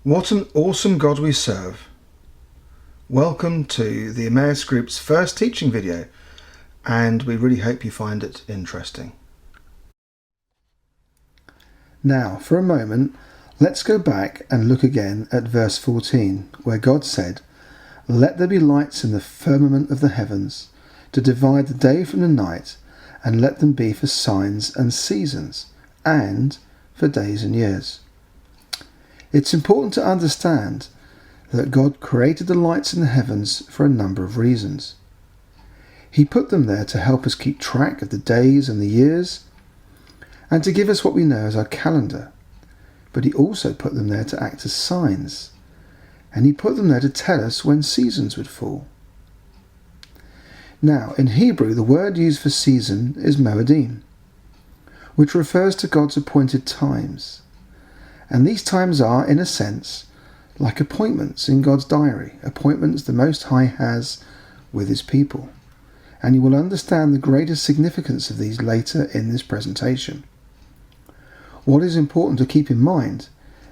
What an awesome God we serve. Welcome to the Emmaus Group's first teaching video, and we really hope you find it interesting. Now, for a moment, let's go back and look again at verse 14, where God said, "Let there be lights in the firmament of the heavens, to divide the day from the night, and let them be for signs and seasons, and for days and years." It's important to understand that God created the lights in the heavens for a number of reasons. He put them there to help us keep track of the days and the years, and to give us what we know as our calendar. But He also put them there to act as signs, and He put them there to tell us when seasons would fall. Now, in Hebrew, the word used for season is moedim, which refers to God's appointed times. And these times are, in a sense, like appointments in God's diary, appointments the Most High has with His people. And you will understand the greater significance of these later in this presentation. What is important to keep in mind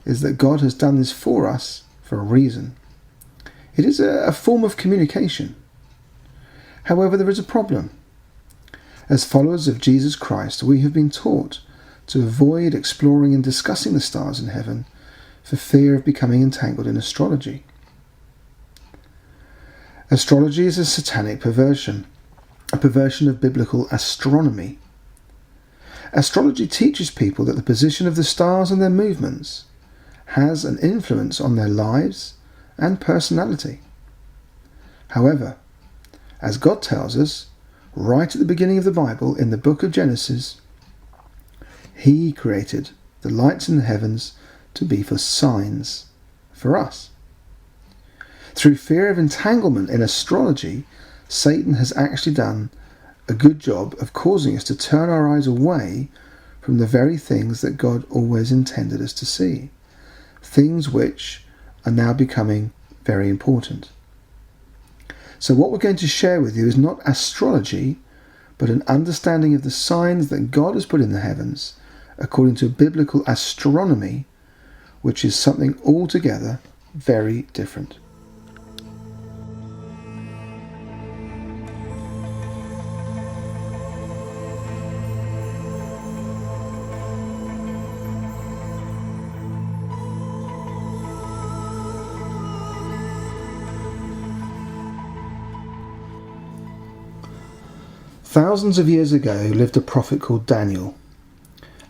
is that God has done this for us for a reason. It is a form of communication. However, there is a problem. As followers of Jesus Christ, we have been taught to avoid exploring and discussing the stars in heaven for fear of becoming entangled in astrology. Astrology is a satanic perversion, a perversion of biblical astronomy. Astrology teaches people that the position of the stars and their movements has an influence on their lives and personality. However, as God tells us, right at the beginning of the Bible, in the book of Genesis, He created the lights in the heavens to be for signs for us. Through fear of entanglement in astrology, Satan has actually done a good job of causing us to turn our eyes away from the very things that God always intended us to see, things which are now becoming very important. So what we're going to share with you is not astrology, but an understanding of the signs that God has put in the heavens according to biblical astronomy, which is something altogether very different. Thousands of years ago lived a prophet called Daniel,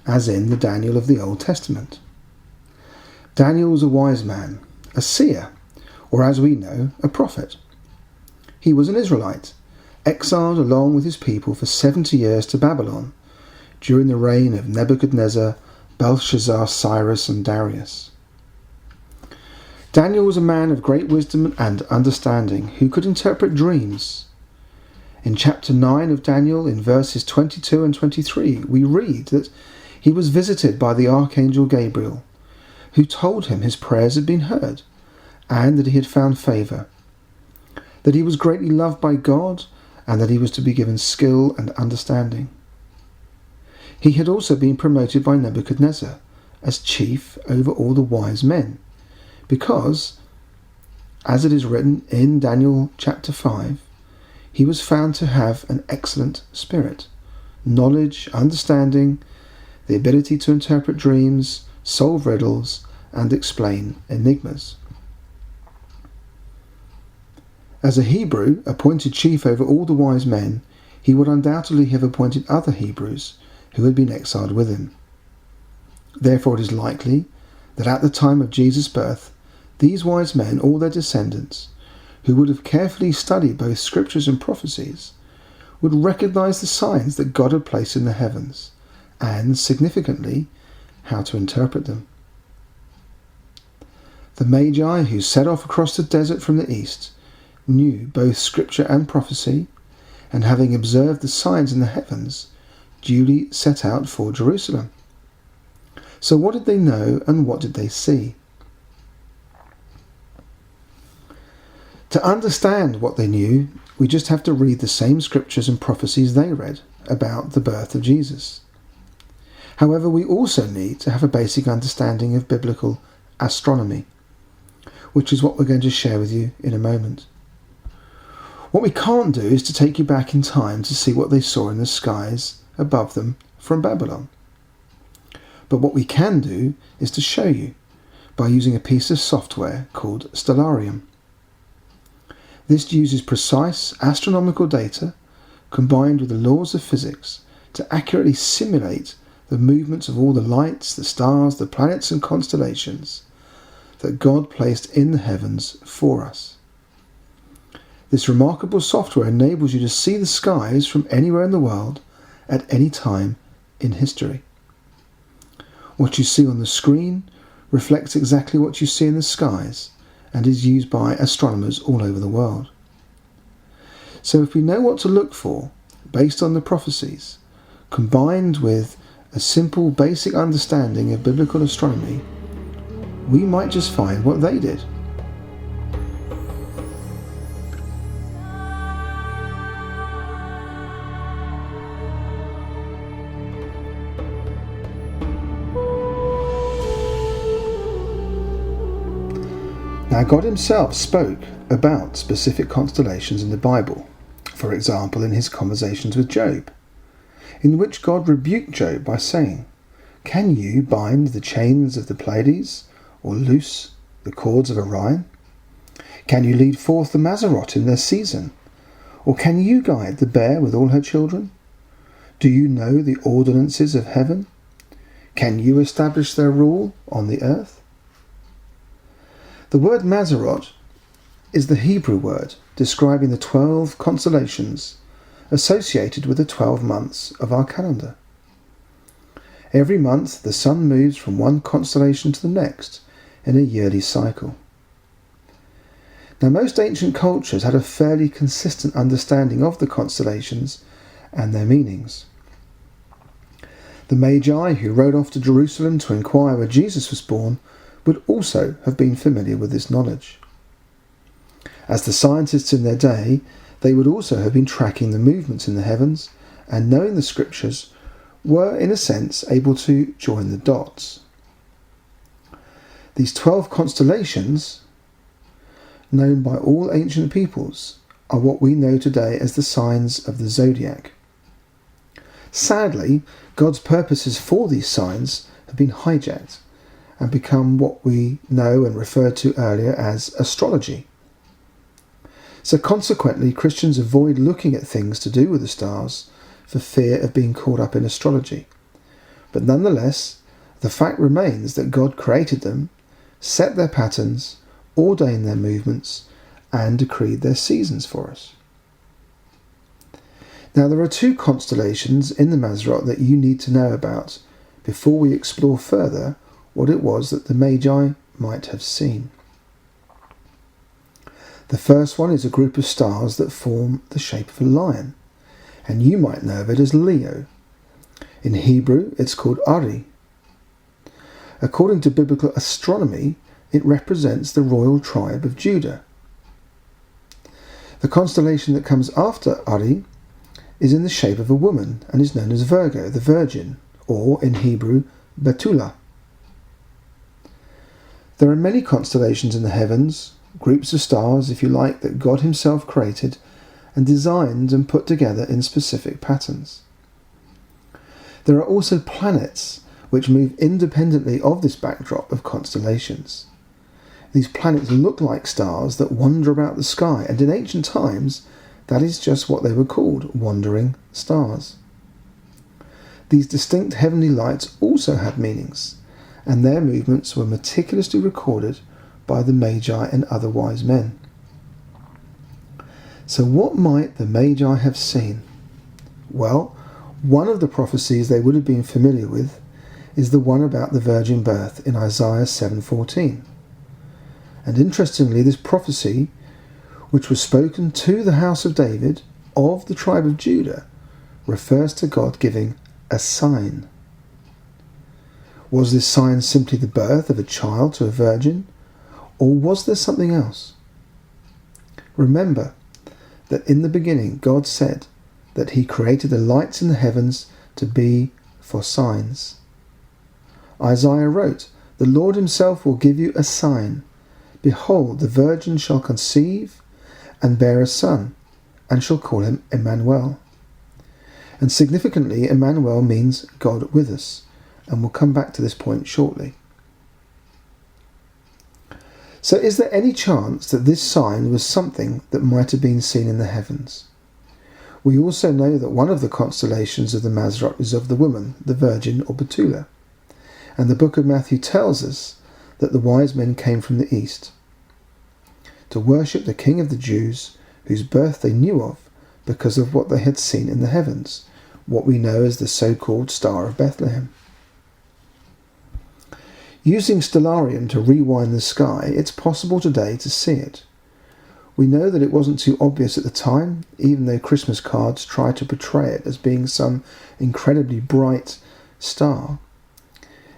as in the Daniel of the Old Testament. Daniel was a wise man, a seer, or as we know, a prophet. He was an Israelite, exiled along with his people for 70 years to Babylon during the reign of Nebuchadnezzar, Belshazzar, Cyrus, and Darius. Daniel was a man of great wisdom and understanding who could interpret dreams. In chapter 9 of Daniel, in verses 22 and 23, we read that he was visited by the archangel Gabriel, who told him his prayers had been heard, and that he had found favour, that he was greatly loved by God, and that he was to be given skill and understanding. He had also been promoted by Nebuchadnezzar as chief over all the wise men, because, as it is written in Daniel chapter 5, he was found to have an excellent spirit, knowledge, understanding, the ability to interpret dreams, solve riddles, and explain enigmas. As a Hebrew appointed chief over all the wise men, he would undoubtedly have appointed other Hebrews who had been exiled with him. Therefore it is likely that at the time of Jesus' birth, these wise men, or their descendants, who would have carefully studied both scriptures and prophecies, would recognize the signs that God had placed in the heavens, and, significantly, how to interpret them. The Magi who set off across the desert from the east knew both scripture and prophecy, and having observed the signs in the heavens, duly set out for Jerusalem. So what did they know, and what did they see? To understand what they knew, we just have to read the same scriptures and prophecies they read about the birth of Jesus. However, we also need to have a basic understanding of biblical astronomy. which is what we're going to share with you in a moment. What we can't do is to take you back in time to see what they saw in the skies above them from Babylon. But what we can do is to show you by using a piece of software called stellarium. This uses precise astronomical data combined with the laws of physics to accurately simulate the movements of all the lights, the stars, the planets and constellations that God placed in the heavens for us. This remarkable software enables you to see the skies from anywhere in the world at any time in history. What you see on the screen reflects exactly what you see in the skies and is used by astronomers all over the world. So if we know what to look for based on the prophecies, combined with a simple basic understanding of biblical astronomy, we might just find what they did. Now, God himself spoke about specific constellations in the Bible, for example in his conversations with Job, in which God rebuked Job by saying, "Can you bind the chains of the Pleiades, or loose the cords of Orion? Can you lead forth the Mazzaroth in their season? Or can you guide the bear with all her children? Do you know the ordinances of heaven? Can you establish their rule on the earth?" The word Mazzaroth is the Hebrew word describing the 12 constellations associated with the 12 months of our calendar. Every month the sun moves from one constellation to the next in a yearly cycle. Now, most ancient cultures had a fairly consistent understanding of the constellations and their meanings. The Magi who rode off to Jerusalem to inquire where Jesus was born would also have been familiar with this knowledge. As the scientists in their day, they would also have been tracking the movements in the heavens and, knowing the scriptures, were in a sense able to join the dots. These 12 constellations, known by all ancient peoples, are what we know today as the signs of the zodiac. Sadly, God's purposes for these signs have been hijacked and become what we know and referred to earlier as astrology. So consequently, Christians avoid looking at things to do with the stars for fear of being caught up in astrology. But nonetheless, the fact remains that God created them, set their patterns, ordained their movements, and decreed their seasons for us. Now, there are 2 constellations in the Mazzaroth that you need to know about before we explore further what it was that the Magi might have seen. The first one is a group of stars that form the shape of a lion, and you might know of it as Leo. In Hebrew, it's called Ari. According to biblical astronomy, it represents the royal tribe of Judah. The constellation that comes after Ari is in the shape of a woman and is known as Virgo, the Virgin, or in Hebrew, Betula. There are many constellations in the heavens, groups of stars, if you like, that God himself created and designed and put together in specific patterns. There are also planets which move independently of this backdrop of constellations. These planets look like stars that wander about the sky, and in ancient times, that is just what they were called, wandering stars. These distinct heavenly lights also had meanings, and their movements were meticulously recorded by the Magi and other wise men. So what might the Magi have seen? Well, one of the prophecies they would have been familiar with is the one about the virgin birth in Isaiah 7:14. And interestingly, this prophecy, which was spoken to the house of David of the tribe of Judah, refers to God giving a sign. Was this sign simply the birth of a child to a virgin, or was there something else? Remember that in the beginning God said that he created the lights in the heavens to be for signs. Isaiah wrote, "The Lord himself will give you a sign. Behold, the virgin shall conceive and bear a son, and shall call him Emmanuel. And significantly, Emmanuel means God with us, and we'll come back to this point shortly. So is there any chance that this sign was something that might have been seen in the heavens? We also know that one of the constellations of the Mazarot is of the woman, the Virgin or Betula, and the book of Matthew tells us that the wise men came from the east to worship the King of the Jews, whose birth they knew of because of what they had seen in the heavens, what we know as the so-called Star of Bethlehem. Using stellarium to rewind the sky, it's possible today to see it. We know that it wasn't too obvious at the time, even though Christmas cards try to portray it as being some incredibly bright star.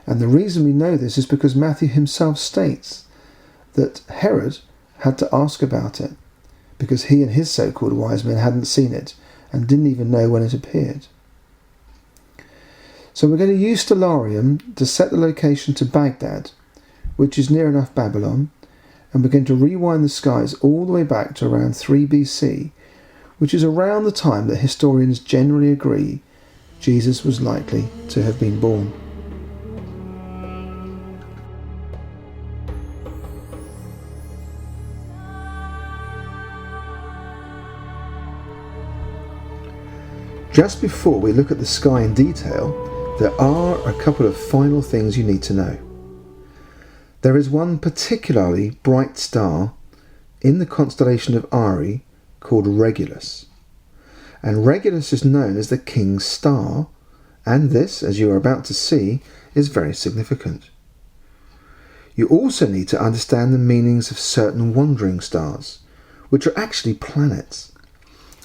And the reason we know this is because Matthew himself states that Herod had to ask about it, because he and his so-called wise men hadn't seen it and didn't even know when it appeared. So we're going to use stellarium to set the location to Baghdad, which is near enough Babylon, and we're going to rewind the skies all the way back to around 3 BC, which is around the time that historians generally agree Jesus was likely to have been born. Just before we look at the sky in detail, there are a couple of final things you need to know. There is one particularly bright star in the constellation of Ari called Regulus. And Regulus is known as the King's Star, and this, as you are about to see, is very significant. You also need to understand the meanings of certain wandering stars, which are actually planets.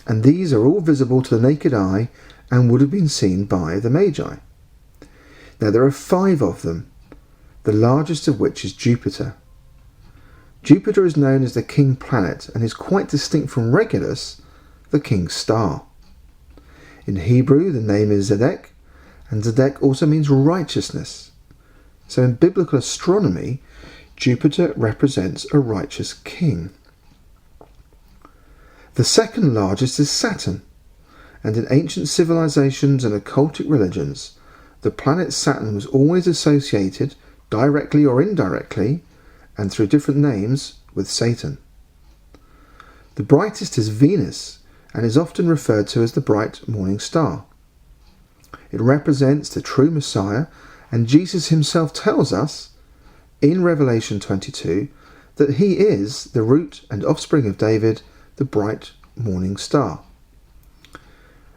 And these are all visible to the naked eye and would have been seen by the Magi. Now there are 5 of them, the largest of which is Jupiter. Jupiter is known as the king planet and is quite distinct from Regulus, the king's star. In Hebrew the name is Zedek, and Zedek also means righteousness. So in biblical astronomy, Jupiter represents a righteous king. The second largest is Saturn, and in ancient civilizations and occultic religions, the planet Saturn was always associated, directly or indirectly, and through different names, with Satan. The brightest is Venus, and is often referred to as the bright morning star. It represents the true Messiah, and Jesus himself tells us, in Revelation 22, that he is the root and offspring of David, the bright morning star.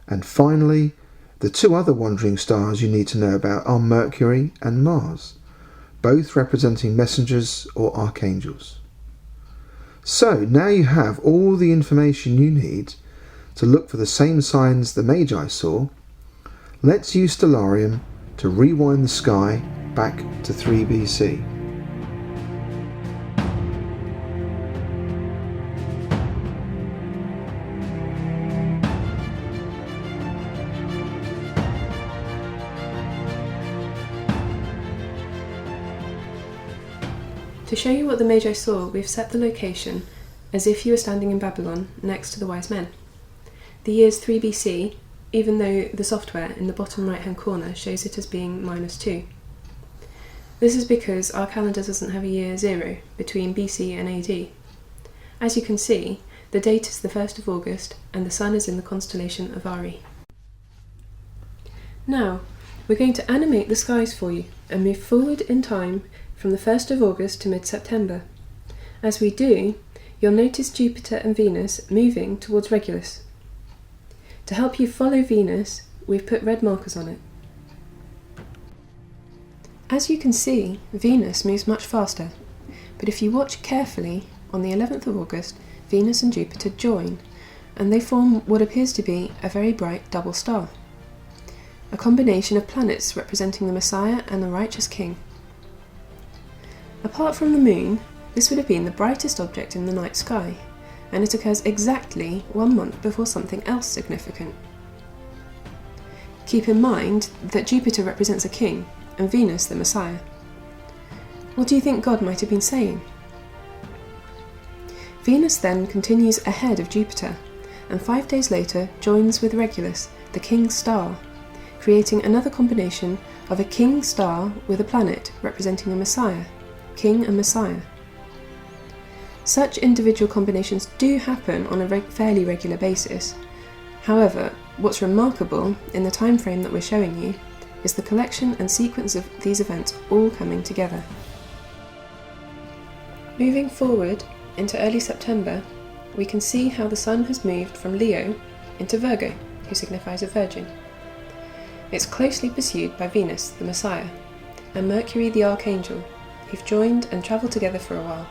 And finally, the 2 other wandering stars you need to know about are Mercury and Mars, both representing messengers or archangels. So now you have all the information you need to look for the same signs the Magi saw. Let's use stellarium to rewind the sky back to 3 BC. To show you what the Magi saw, we've set the location as if you were standing in Babylon next to the wise men. The year is 3 BC, even though the software in the bottom right hand corner shows it as being -2. This is because our calendar doesn't have a year 0 between BC and AD. As you can see, the date is the 1st of August and the sun is in the constellation of Ari. Now, we're going to animate the skies for you and move forward in time from the 1st of August to mid-September. As we do, you'll notice Jupiter and Venus moving towards Regulus. To help you follow Venus, we've put red markers on it. As you can see, Venus moves much faster, but if you watch carefully, on the 11th of August, Venus and Jupiter join, and they form what appears to be a very bright double star, a combination of planets representing the Messiah and the righteous King. Apart from the moon, this would have been the brightest object in the night sky, and it occurs exactly 1 month before something else significant. Keep in mind that Jupiter represents a king, and Venus the Messiah. What do you think God might have been saying? Venus then continues ahead of Jupiter, and 5 days later joins with Regulus, the king's star, creating another combination of a king star with a planet representing a Messiah, king and Messiah. Such individual combinations do happen on a fairly regular basis. However, what's remarkable in the time frame that we're showing you is the collection and sequence of these events all coming together. Moving forward into early September, we can see how the Sun has moved from Leo into Virgo, who signifies a virgin. It's closely pursued by Venus, the Messiah, and Mercury, the Archangel, who've joined and travelled together for a while.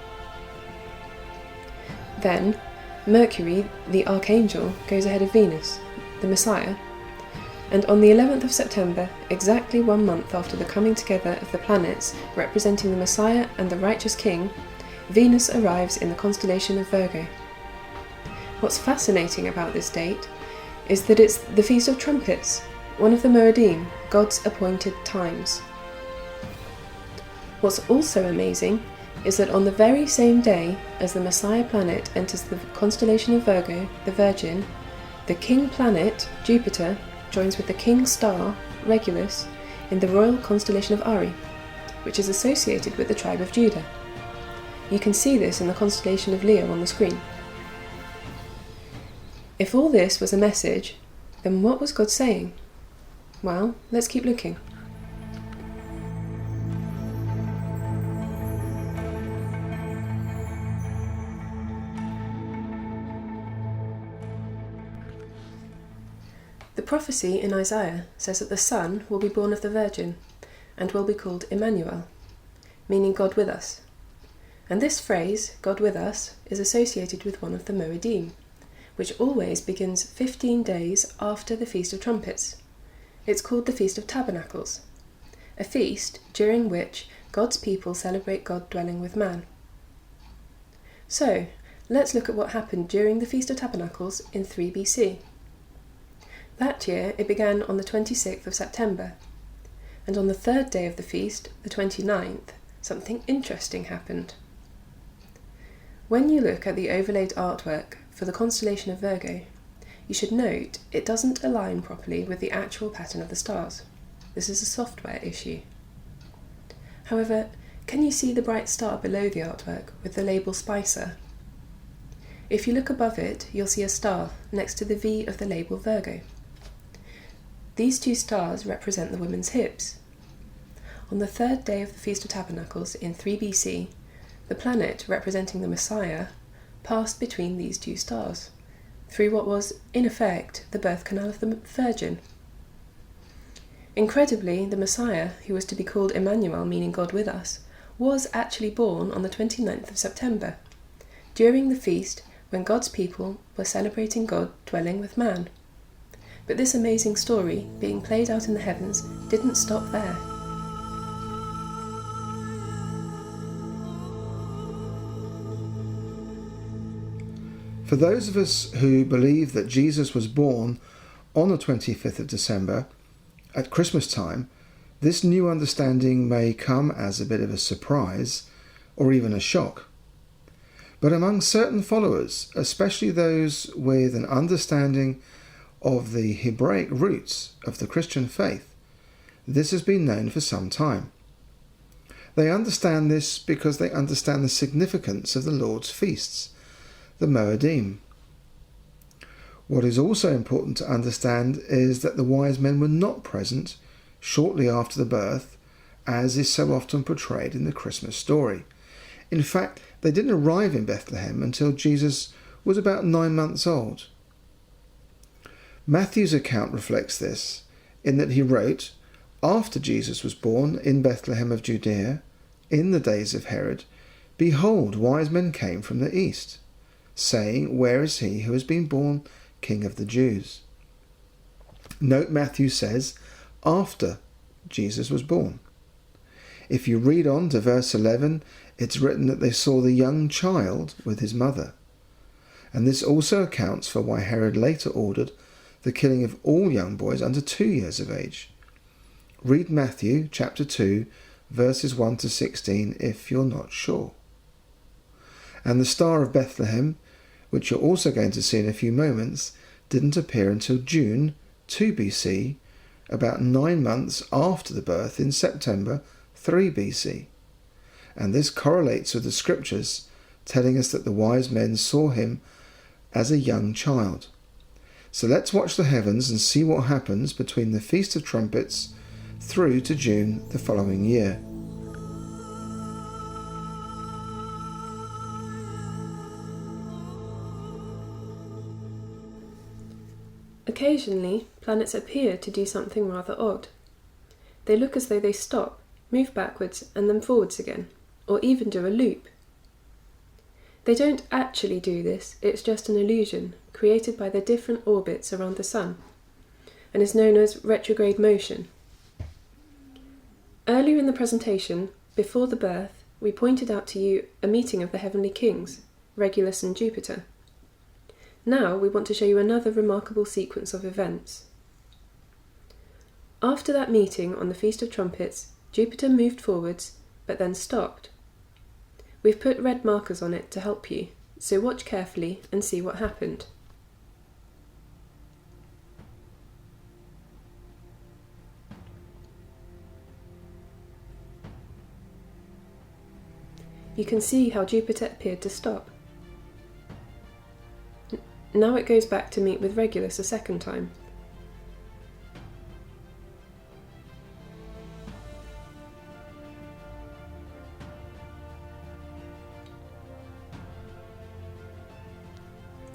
Then, Mercury, the Archangel, goes ahead of Venus, the Messiah, and on the 11th of September, exactly 1 month after the coming together of the planets representing the Messiah and the righteous King, Venus arrives in the constellation of Virgo. What's fascinating about this date is that it's the Feast of Trumpets, one of the Moedim, God's appointed times. What's also amazing is that on the very same day as the Messiah planet enters the constellation of Virgo, the Virgin, the king planet, Jupiter, joins with the king star, Regulus, in the royal constellation of Ari, which is associated with the tribe of Judah. You can see this in the constellation of Leo on the screen. If all this was a message, then what was God saying? Well, let's keep looking. The prophecy in Isaiah says that the Son will be born of the Virgin and will be called Emmanuel, meaning God with us. And this phrase, God with us, is associated with one of the Moedim, which always begins 15 days after the Feast of Trumpets. It's called the Feast of Tabernacles, a feast during which God's people celebrate God dwelling with man. So, let's look at what happened during the Feast of Tabernacles in 3 BC. That year it began on the 26th of September, and on the third day of the feast, the 29th, something interesting happened. When you look at the overlaid artwork for the constellation of Virgo, you should note it doesn't align properly with the actual pattern of the stars. This is a software issue. However, can you see the bright star below the artwork with the label Spicer? If you look above it, you'll see a star next to the V of the label Virgo. These two stars represent the women's hips. On the third day of the Feast of Tabernacles in 3 BC, the planet representing the Messiah passed between these two stars, through what was, in effect, the birth canal of the Virgin. Incredibly, the Messiah, who was to be called Emmanuel, meaning God with us, was actually born on the 29th of September, during the feast when God's people were celebrating God dwelling with man. But this amazing story, being played out in the heavens, didn't stop there. For those of us who believe that Jesus was born on the 25th of December, at Christmas time, this new understanding may come as a bit of a surprise or even a shock. But among certain followers, especially those with an understanding of the Hebraic roots of the Christian faith, this has been known for some time. They understand this because they understand the significance of the Lord's feasts, the Moedim. What is also important to understand is that the wise men were not present shortly after the birth, as is so often portrayed in the Christmas story. In fact, they didn't arrive in Bethlehem until Jesus was about 9 months old. Matthew's account reflects this, in that he wrote, "After Jesus was born in Bethlehem of Judea, in the days of Herod, behold, wise men came from the east, saying, Where is he who has been born King of the Jews?" Note Matthew says, after Jesus was born. If you read on to verse 11, it's written that they saw the young child with his mother. And this also accounts for why Herod later ordered the killing of all young boys under 2 years of age. Read Matthew chapter 2, verses 1 to 16 if you're not sure. And the Star of Bethlehem, which you're also going to see in a few moments, didn't appear until June 2 BC, about 9 months after the birth in September 3 BC. And this correlates with the scriptures telling us that the wise men saw him as a young child. So let's watch the heavens and see what happens between the Feast of Trumpets through to June the following year. Occasionally, planets appear to do something rather odd. They look as though they stop, move backwards and then forwards again, or even do a loop. They don't actually do this, it's just an illusion created by their different orbits around the Sun, and is known as retrograde motion. Earlier in the presentation, before the birth, we pointed out to you a meeting of the heavenly kings, Regulus and Jupiter. Now we want to show you another remarkable sequence of events. After that meeting on the Feast of Trumpets, Jupiter moved forwards, but then stopped. We've put red markers on it to help you, so watch carefully and see what happened. You can see how Jupiter appeared to stop. Now it goes back to meet with Regulus a second time.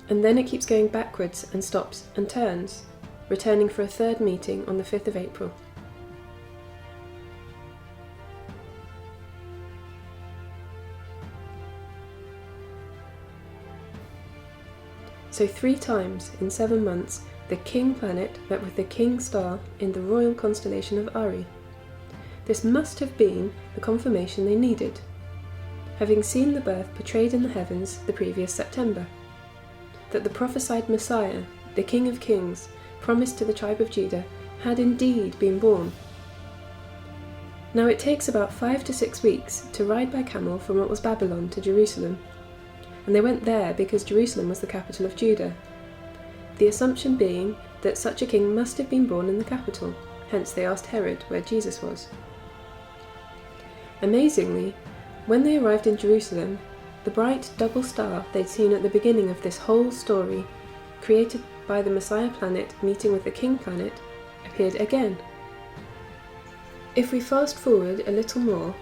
And then it keeps going backwards and stops and turns, returning for a third meeting on the 5th of April. So 3 times in 7 months, the king planet met with the king star in the royal constellation of Ari. This must have been the confirmation they needed, having seen the birth portrayed in the heavens the previous September, that the prophesied Messiah, the King of Kings, promised to the tribe of Judah, had indeed been born. Now it takes about 5 to 6 weeks to ride by camel from what was Babylon to Jerusalem, and they went there because Jerusalem was the capital of Judah, the assumption being that such a king must have been born in the capital, hence they asked Herod where Jesus was. Amazingly, when they arrived in Jerusalem, the bright double star they'd seen at the beginning of this whole story, created by the Messiah planet meeting with the King planet, appeared again. If we fast forward a little more,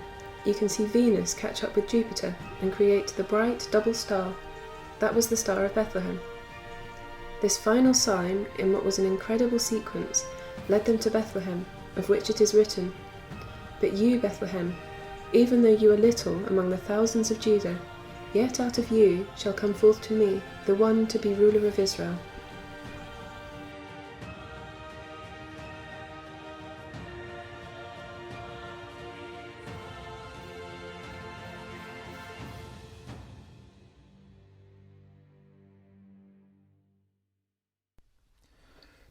you can see Venus catch up with Jupiter and create the bright double star. That was the Star of Bethlehem. This final sign, in what was an incredible sequence, led them to Bethlehem, of which it is written, "But you, Bethlehem, even though you are little among the thousands of Judah, yet out of you shall come forth to me the one to be ruler of Israel."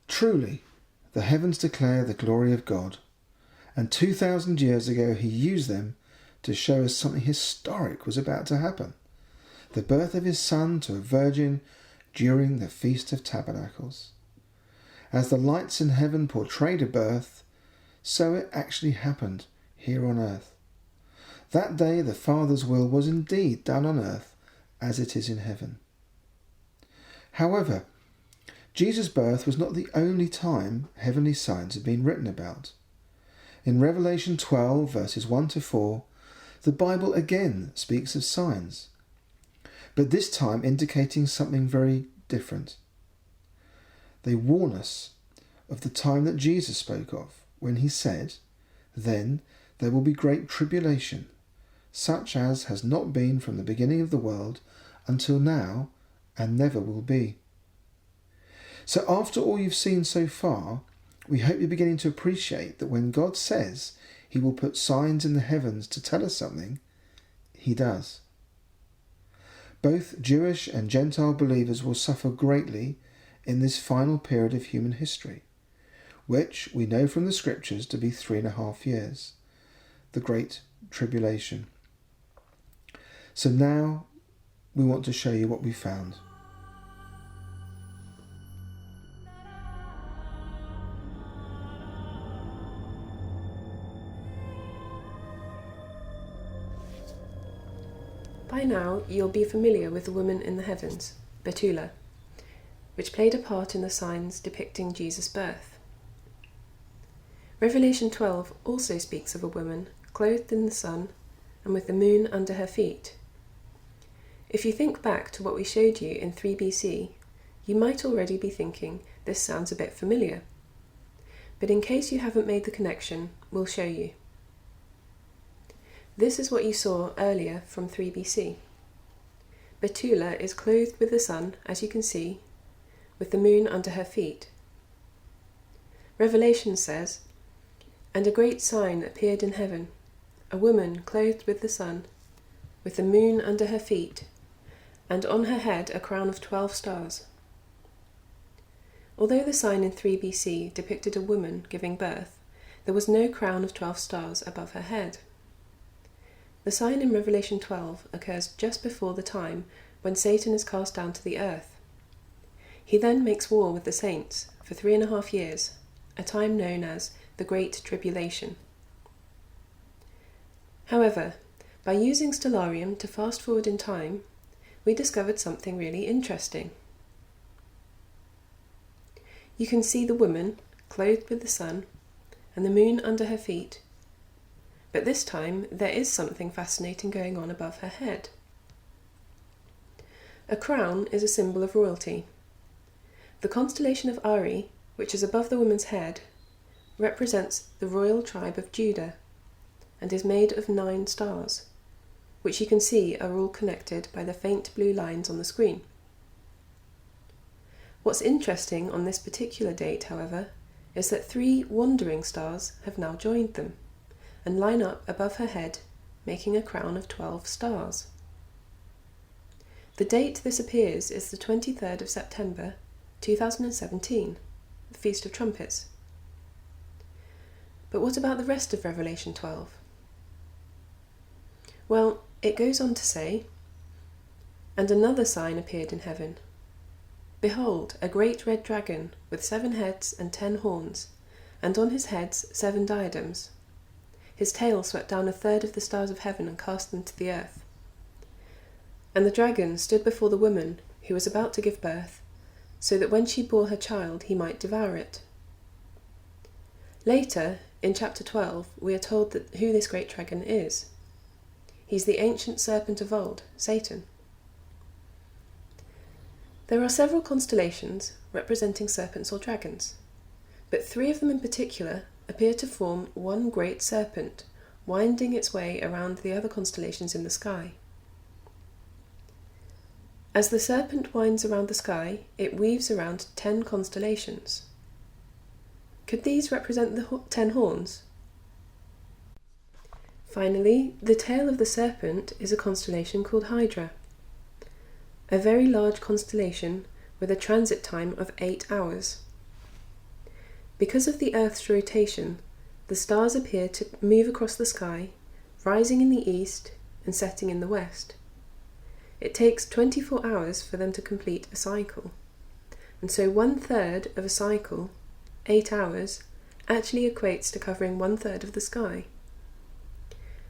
Truly, the heavens declare the glory of God, and 2,000 years ago he used them to show us something historic was about to happen, the birth of his son to a virgin during the Feast of Tabernacles. As the lights in heaven portrayed a birth, so it actually happened here on earth. That day the Father's will was indeed done on earth as it is in heaven. However, Jesus' birth was not the only time heavenly signs had been written about. In Revelation 12, verses 1 to 4, the Bible again speaks of signs, but this time indicating something very different. They warn us of the time that Jesus spoke of, when he said, "Then there will be great tribulation, such as has not been from the beginning of the world until now, and never will be." So after all you've seen so far, we hope you're beginning to appreciate that when God says he will put signs in the heavens to tell us something, he does. Both Jewish and Gentile believers will suffer greatly in this final period of human history, which we know from the scriptures to be 3.5 years, the Great Tribulation. So now we want to show you what we found. By now, you'll be familiar with the woman in the heavens, Betula, which played a part in the signs depicting Jesus' birth. Revelation 12 also speaks of a woman clothed in the sun and with the moon under her feet. If you think back to what we showed you in 3 BC, you might already be thinking this sounds a bit familiar. But in case you haven't made the connection, we'll show you. This is what you saw earlier from 3 BC. Betula is clothed with the sun, as you can see, with the moon under her feet. Revelation says, "And a great sign appeared in heaven, a woman clothed with the sun, with the moon under her feet, and on her head a crown of 12 stars." Although the sign in 3 BC depicted a woman giving birth, there was no crown of 12 stars above her head. The sign in Revelation 12 occurs just before the time when Satan is cast down to the earth. He then makes war with the saints for 3.5 years, a time known as the Great Tribulation. However, by using stellarium to fast forward in time, we discovered something really interesting. You can see the woman clothed with the sun and the moon under her feet. But this time, there is something fascinating going on above her head. A crown is a symbol of royalty. The constellation of Ari, which is above the woman's head, represents the royal tribe of Judah and is made of 9 stars, which you can see are all connected by the faint blue lines on the screen. What's interesting on this particular date, however, is that 3 wandering stars have now joined them and line up above her head, making a crown of 12 stars. The date this appears is the 23rd of September 2017, the Feast of Trumpets. But what about the rest of Revelation 12? Well, it goes on to say, "And another sign appeared in heaven. Behold, a great red dragon with 7 heads and 10 horns, and on his heads 7 diadems. His tail swept down 1/3 of the stars of heaven and cast them to the earth. And the dragon stood before the woman who was about to give birth, so that when she bore her child he might devour it." Later, in chapter 12, we are told who this great dragon is. He's the ancient serpent of old, Satan. There are several constellations representing serpents or dragons, but 3 of them in particular appear to form one great serpent, winding its way around the other constellations in the sky. As the serpent winds around the sky, it weaves around 10 constellations. Could these represent the 10 horns? Finally, the tail of the serpent is a constellation called Hydra, a very large constellation with a transit time of 8 hours. Because of the Earth's rotation, the stars appear to move across the sky, rising in the east and setting in the west. It takes 24 hours for them to complete a cycle, and so 1/3 of a cycle, 8 hours, actually equates to covering 1/3 of the sky.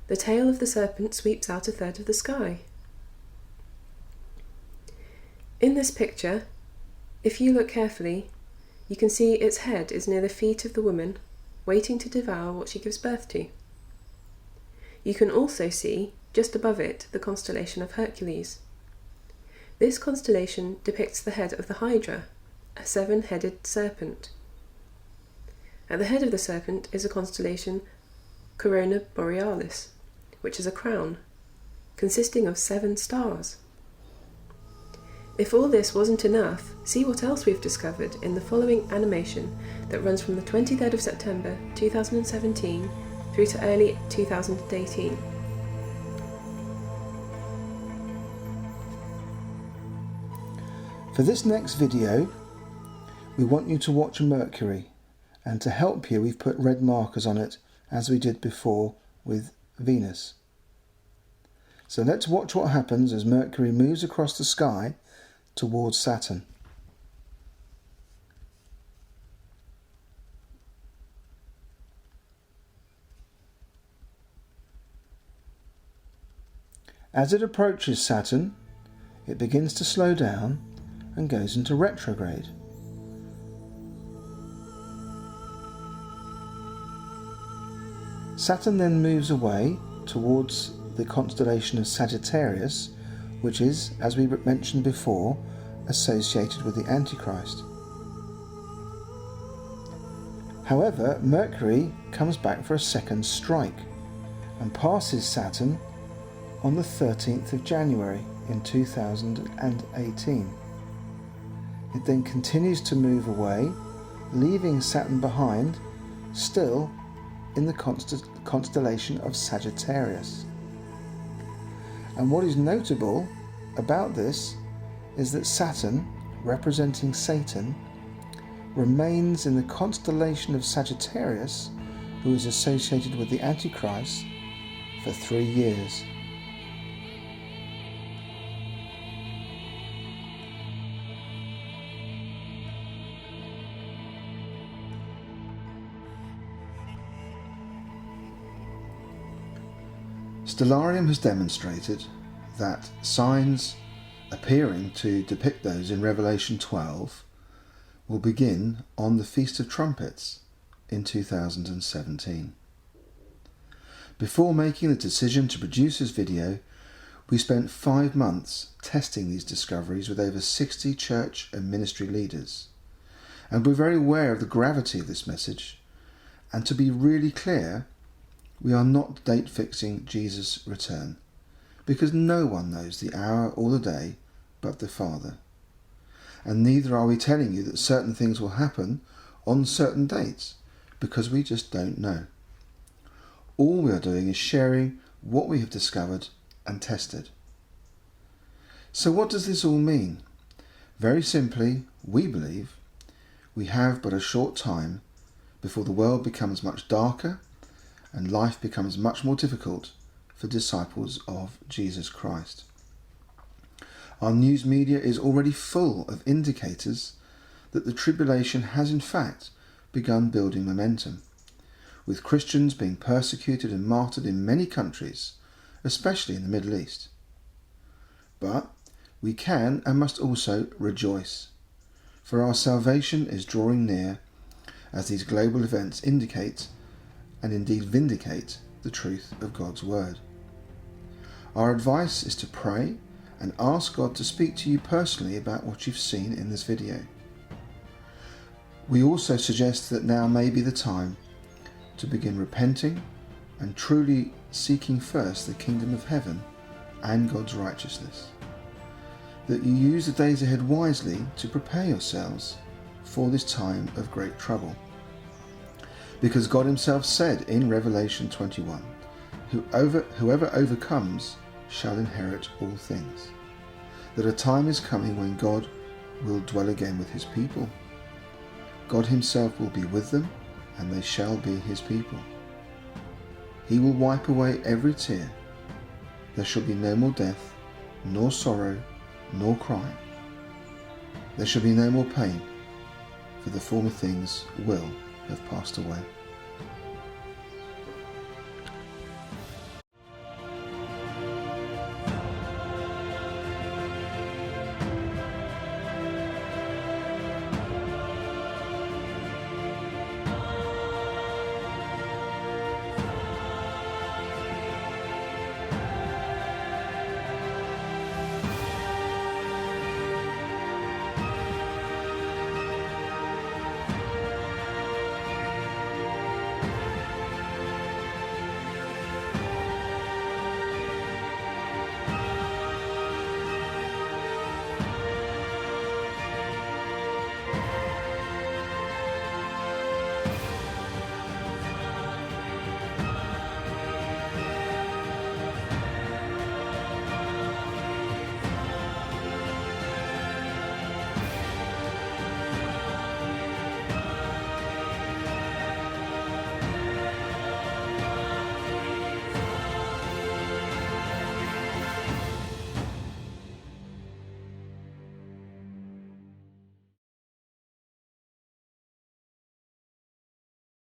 The tail of the serpent sweeps out 1/3 of the sky. In this picture, if you look carefully, you can see its head is near the feet of the woman, waiting to devour what she gives birth to. You can also see, just above it, the constellation of Hercules. This constellation depicts the head of the Hydra, a 7-headed serpent. At the head of the serpent is a constellation, Corona Borealis, which is a crown, consisting of 7 stars. If all this wasn't enough, see what else we've discovered in the following animation that runs from the 23rd of September 2017 through to early 2018. For this next video, we want you to watch Mercury, and to help you we've put red markers on it as we did before with Venus. So let's watch what happens as Mercury moves across the sky towards Saturn. As it approaches Saturn, it begins to slow down and goes into retrograde. Saturn then moves away towards the constellation of Sagittarius, which is, as we mentioned before, associated with the Antichrist. However, Mercury comes back for a second strike and passes Saturn on the 13th of January in 2018. It then continues to move away, leaving Saturn behind, still in the constellation of Sagittarius. And what is notable about this is that Saturn, representing Satan, remains in the constellation of Sagittarius, who is associated with the Antichrist, for 3 years. Stellarium has demonstrated that signs appearing to depict those in Revelation 12 will begin on the Feast of Trumpets in 2017. Before making the decision to produce this video, we spent 5 months testing these discoveries with over 60 church and ministry leaders, and we're very aware of the gravity of this message. And to be really clear, we are not date fixing Jesus' return, because no one knows the hour or the day but the Father. And neither are we telling you that certain things will happen on certain dates, because we just don't know. All we are doing is sharing what we have discovered and tested. So what does this all mean? Very simply, we believe we have but a short time before the world becomes much darker and life becomes much more difficult for disciples of Jesus Christ. Our news media is already full of indicators that the tribulation has in fact begun building momentum, with Christians being persecuted and martyred in many countries, especially in the Middle East. But we can and must also rejoice, for our salvation is drawing near, as these global events indicate and indeed vindicate the truth of God's word. Our advice is to pray and ask God to speak to you personally about what you've seen in this video. We also suggest that now may be the time to begin repenting and truly seeking first the kingdom of heaven and God's righteousness. That you use the days ahead wisely to prepare yourselves for this time of great trouble. Because God himself said in Revelation 21, whoever overcomes shall inherit all things. That a time is coming when God will dwell again with his people. God himself will be with them, and they shall be his people. He will wipe away every tear. There shall be no more death, nor sorrow, nor crying. There shall be no more pain, for the former things will have passed away.